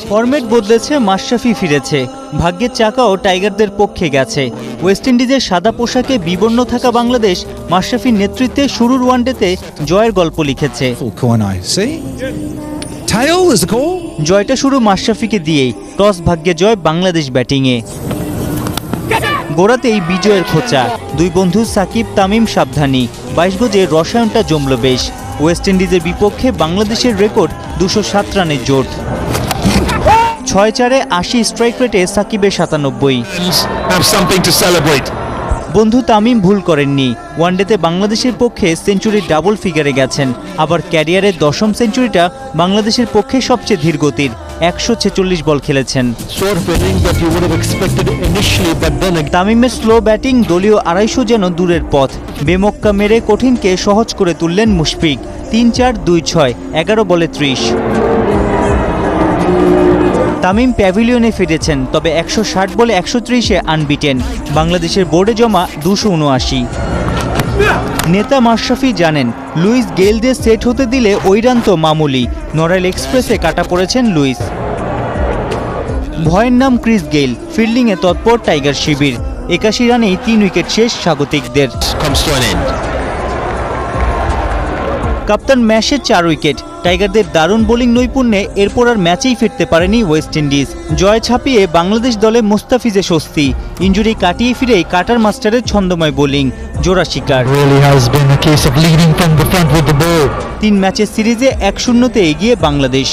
Format বদলেছে, মাশরাফি ফিরেছে, ভাগ্যের চাকাও টাইগারদের পক্ষে গেছে। ওয়েস্ট ইন্ডিজের সাদা পোশাকে বিবর্ণ থাকা বাংলাদেশ মাশরাফির নেতৃত্বে শুরুর ওয়ানডেতে জয়ের গল্প লিখেছে। জয়টা শুরু মাশরাফিকে দিয়েই, টস ভাগ্যে জয় বাংলাদেশ ব্যাটিংয়ে। গোড়াতেই বিজয়ের খোঁচা, দুই বন্ধু সাকিব তামিম সাবধানী, 22 গজে রসায়নটা জমল বেশ। ওয়েস্ট ইন্ডিজের বিপক্ষে বাংলাদেশের রেকর্ড 207 রানের জোট। 6-4-এ 80 স্ট্রাইক রেটে সাকিবের 97। বন্ধু তামিম ভুল করেননি, ওয়ানডেতে বাংলাদেশের পক্ষে সেঞ্চুরির ডাবল ফিগারে গেছেন। আবার ক্যারিয়ারের 10ম সেঞ্চুরিটা বাংলাদেশের পক্ষে সবচেয়ে ধীরগতির, 146 বল খেলেছেন। তামিমের স্লো ব্যাটিং, দলীয় 250 যেন দূরের পথ। বেমক্কা মেরে কঠিনকে সহজ করে তুললেন মুশফিক। 3-4-2-6, 11 বলে 30। তামিম প্যাভিলিয়নে ফিরেছেন, তবে 160 বলে 130-এ আনবিটেন। বাংলাদেশের বোর্ডে জমা 279। নেতা মাশরাফি জানেন, লুইস গেইলদের সেট হতে দিলে ওই রান তো মামুলি। নড়াইল এক্সপ্রেসে কাটা পড়েছেন লুইস। ভয়ের নাম ক্রিস গেইল, ফিল্ডিংয়ে তৎপর টাইগার শিবির। 81 রানেই 3 উইকেট শেষ স্বাগতিকদের। কাপ্তান ম্যাশের 4 উইকেট। টাইগারদের দারুণ বোলিং নৈপুণ্যে এরপর আর ম্যাচেই ফিরতে পারেনি ওয়েস্ট ইন্ডিজ। জয় ছাপিয়ে বাংলাদেশ দলে মুস্তাফিজে স্বস্তি, ইঞ্জুরি কাটিয়ে ফিরেই কাটার মাস্টারের ছন্দময় বোলিং, জোড়া শিকার। 3 ম্যাচের সিরিজে 1-0-তে এগিয়ে বাংলাদেশ।